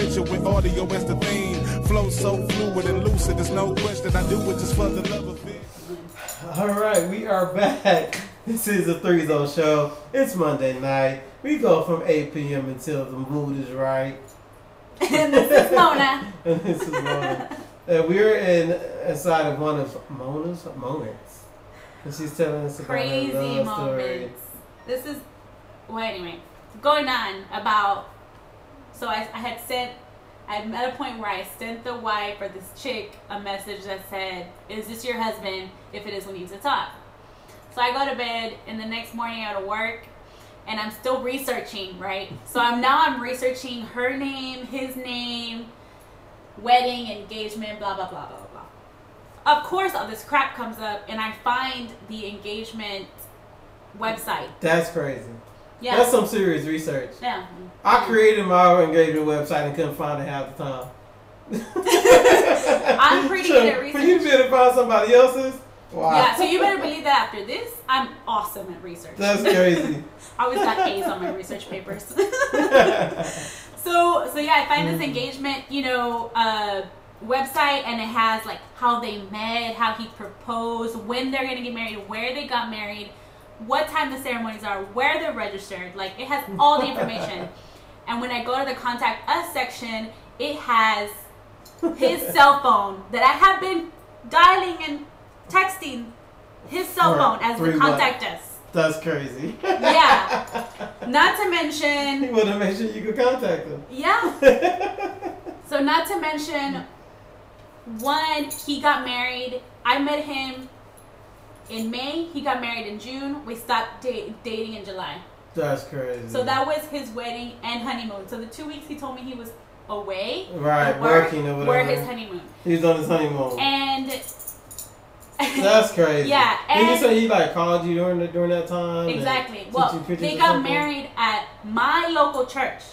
picture with audio as the theme. Flow so fluid and lucid, there's no question. I do it just for the love of it. Alright, we are back. This is the Three Zone Show. It's Monday night. We go from 8 p.m. until the mood is right. And this is Mona. And this is Mona. And we're inside of one of Mona's moments. And she's telling us about Crazy her love moments. story. This is, well, anyway, going on about, so I had sent, I'm at a point where I sent the wife or this chick a message that said, is this your husband? If it is, we need to talk. So I go to bed, and the next morning I go to work, and I'm still researching, right? So I'm researching her name, his name, wedding, engagement, blah, blah, blah, blah, blah. Of course, all this crap comes up, and I find the engagement website. That's crazy. Yeah. That's some serious research. Yeah. I created my own engagement website and couldn't find it half the time. I'm pretty good at research. For you to be able to find somebody else's? Wow. Yeah, so you better believe that after this, I'm awesome at research. That's crazy. I always got A's on my research papers. So yeah, I find this engagement, website, and it has like how they met, how he proposed, when they're gonna get married, where they got married, what time the ceremonies are, where they're registered. Like, it has all the information. And when I go to the contact us section, it has his cell phone that I have been dialing and texting his cell phone as the contact us. That's crazy. Yeah. Not to mention, He wanted to make sure you could contact him. yeah. So not to mention, one, he got married. I met him in May. He got married in June. We stopped dating in July. That's crazy. So that was his wedding and honeymoon. So the 2 weeks he told me he was away. Right, working or whatever. Were his honeymoon. He was on his honeymoon. And that's crazy. Yeah. Did you And say he called you during that time? exactly. and Well, sent you pictures they or got something? married at my local church.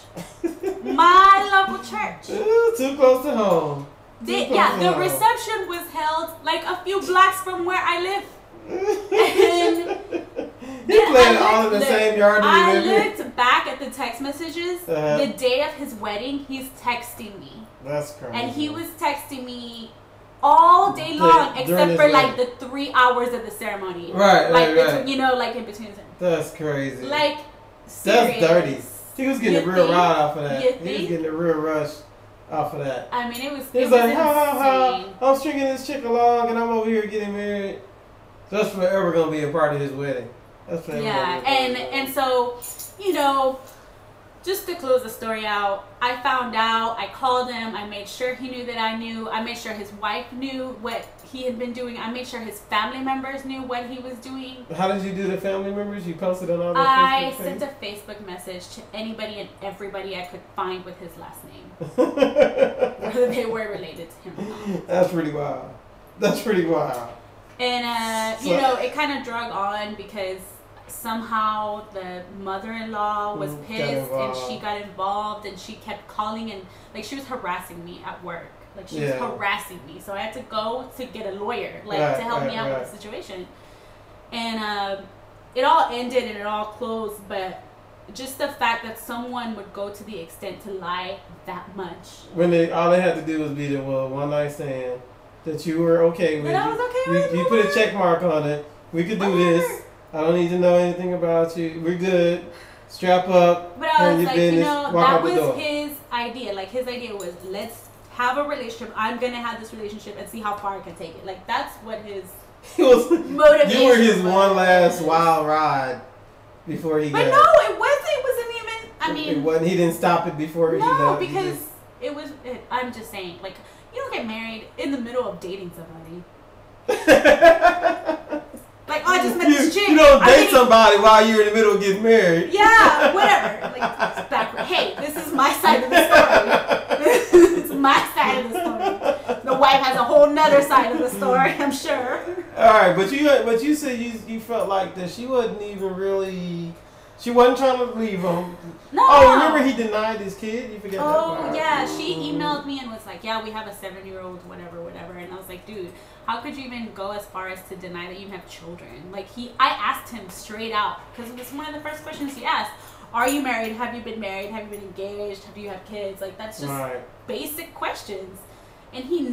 My local church. Ooh, too close to home. The reception was held like a few blocks from where I live. And you played all in the same yard. I looked back at the text messages. Uh-huh. The day of his wedding, he's texting me. That's crazy. And he was texting me all day long, except for like the 3 hours of the ceremony. Right, like right. like in between. That's crazy. Like, serious. That's dirty. He was getting a real ride off of that. You He was think? getting a real rush off of that. I mean, it was He was like, insane. I'm stringing this chick along and I'm over here getting married. So that's forever going to be a part of his wedding. That's forever. Yeah, and so, just to close the story out, I found out, I called him, I made sure he knew that I knew, I made sure his wife knew what he had been doing, I made sure his family members knew what he was doing. How did you do the family members? You posted on all the I Facebook sent a Facebook message to anybody and everybody I could find with his last name, pages? whether they were related to him or not. That's pretty wild. That's pretty wild. And, it kind of drug on because somehow the mother-in-law was pissed and she got involved and she kept calling and, like, she was harassing me at work. Like, she was harassing me. So I had to go to get a lawyer, to help me out with the situation. And it all ended and it all closed, but just the fact that someone would go to the extent to lie that much. When all they had to do was be the one night stand that you were okay with. That I was okay with. You put a check mark on it. We could do this. I don't need to know anything about you. We're good. Strap up. But I was like, business, that was his idea. Like, his idea was, let's have a relationship. I'm going to have this relationship and see how far I can take it. Like, that's what his motivation You were his was. one last wild ride before he got... But no, it wasn't. It wasn't even... I mean... It wasn't, he didn't stop it before he left. No, because it was... I'm just saying, like, you don't get married in the middle of dating somebody. Like, oh, I just met this chick. You don't date somebody while you're in the middle of getting married. Yeah, whatever. Like, it's backward. Hey, this is my side of the story. It's my side of the story. The wife has a whole nother side of the story, I'm sure. All right, but you said you felt like that she wasn't even really... She wasn't trying to leave him. No. Oh, remember he denied his kid? You forget that part. Oh, yeah. She emailed me and was like, yeah, we have a 7-year-old, whatever. And I was like, dude, how could you even go as far as to deny that you have children? Like, I asked him straight out, because it was one of the first questions he asked. are you married? Have you been married? Have you been engaged? Do you have kids? Like, that's just Right. basic questions. And he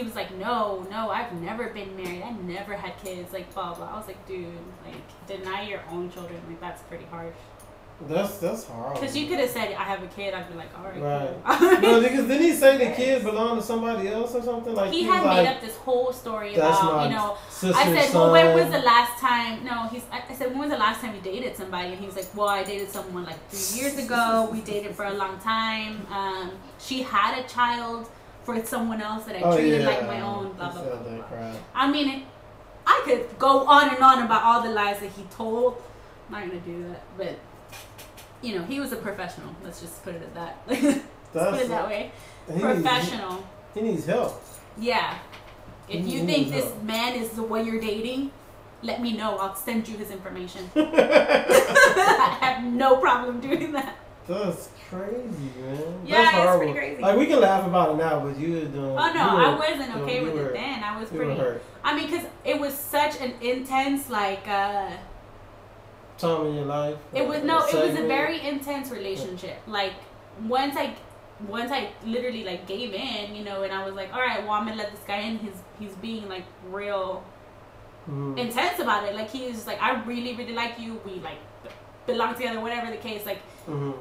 was like, no, I've never been married. I never had kids. Like, blah, blah. I was like, dude, like, deny your own children. Like, that's pretty harsh. That's hard. Because you could have said, I have a kid. I'd be like, all right, Right. cool. No, because didn't he say the kid belonged to somebody else or something? Like he was had like, made up this whole story that's about, my you know, sister's I said, son. well, when was the last time, no, I said, when was the last time you dated somebody? And he was like, well, I dated someone like 3 years ago. We dated for a long time. She had a child for someone else that I treated like my own, blah, blah, blah, blah. Crap. I mean, I could go on and on about all the lies that he told. I'm not going to do that, but, you know, he was a professional. Let's just put it at that. Let's put it that way. Professional. He needs help. Yeah. If you think this man is the one you're dating, let me know. I'll send you his information. I have no problem doing that. That's crazy, man. Yeah, That's it's pretty crazy. Like, we can laugh about it now, but you were doing. Oh no, I wasn't okay with it then. I was pretty. Hurt. I mean, because it was such an intense, like. Time in your life. It was it was a very intense relationship. Like once I literally like gave in, you know, and I was like, all right, well, I'm gonna let this guy in. He's being like real intense about it. Like he was just like, I really, really like you. We like belong together, whatever the case. Like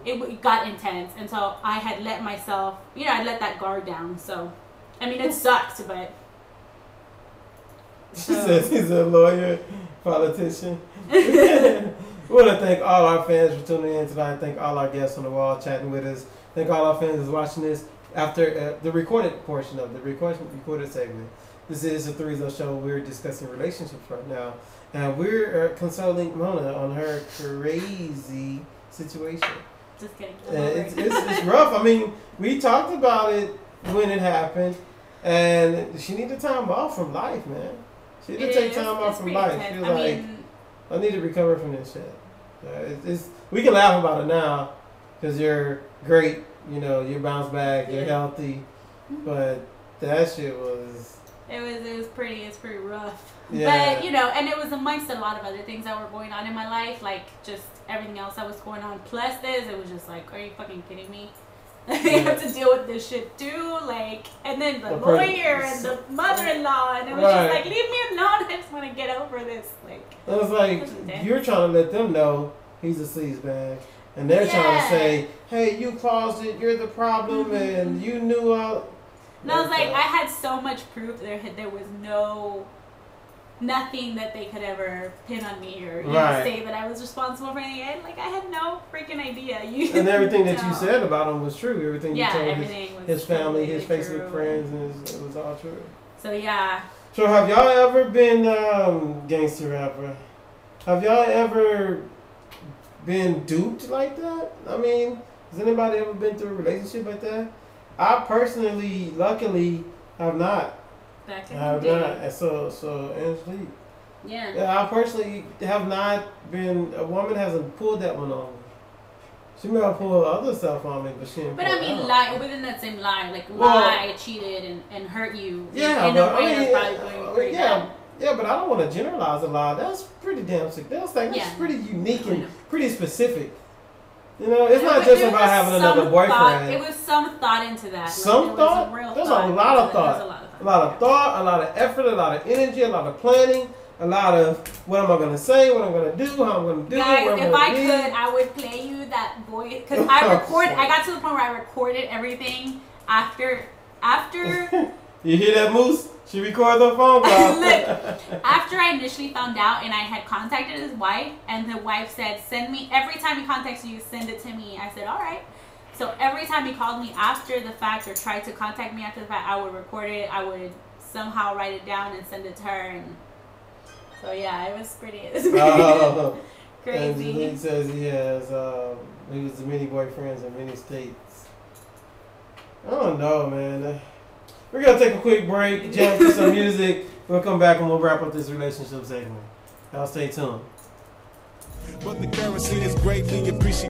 it got intense, and so I had let myself, you know, I let that guard down. So, I mean, it sucked, but. She says he's a lawyer, politician. We want to thank all our fans for tuning in tonight. Thank all our guests on the wall chatting with us. Thank all our fans watching this after the recorded portion of the recorded segment. This is the Threezo Show. We're discussing relationships right now. And we're consoling Mona on her crazy situation. Just kidding. It's rough. I mean, we talked about it when it happened. And she needed time off from life, man. She needed to take time off from life. She was like, I need to recover from this shit. We can laugh about it now because you're great. You know, you bounce back. You're healthy. But that shit was. It was pretty rough. Yeah. But, you know, and it was amongst a lot of other things that were going on in my life. Like, just everything else that was going on. Plus this, it was just like, are you fucking kidding me? I have to deal with this shit too, like, and then the lawyer and the mother-in-law, and it was just like, leave me alone. I just want to get over this. Like, it was like you're trying to let them know he's a sleazebag, and they're trying to say, hey, you caused it, you're the problem, and you knew all. And I was like, I had so much proof there was nothing that they could ever pin on me or say that I was responsible for anything. Like, I had no freaking idea. And everything that you said about him was true. Everything you told his family, his Facebook friends, and it was all true. So, yeah. So, have y'all ever been gangster rapper? Have y'all ever been duped like that? I mean, has anybody ever been through a relationship like that? I personally, luckily, have not. Back in the day. So Angelique. Yeah. I personally have not been. A woman hasn't pulled that one on me. She may have pulled other stuff on me, but she didn't. But I mean, lie within that same lie, like lie, cheated, and hurt you. Yeah, in a way that's probably going pretty bad. Yeah, but I don't want to generalize a lie. That's pretty damn sick. That's pretty unique and pretty specific. You know, it's not just about having another boyfriend. It was some thought into that. Some thought? There's a lot of thought. A lot of thought, a lot of effort, a lot of energy, a lot of planning, a lot of what am I going to say, what I'm going to do, how I'm going to do Guys, it, where I'm if going to be. I could, I would play you that voice. Because I got to the point where I recorded everything after. You hear that, Moose? She records her phone call. Look, after I initially found out and I had contacted his wife, and the wife said, send me, every time he contacts you, send it to me. I said, all right. So every time he called me after the fact or tried to contact me after the fact, I would record it. I would somehow write it down and send it to her. And so yeah, it was pretty crazy. And he says he was many boyfriends in many states. I don't know, man. We're going to take a quick break, jump to some music. We'll come back and we'll wrap up this relationship segment. Y'all stay tuned. But the currency is greatly appreciated.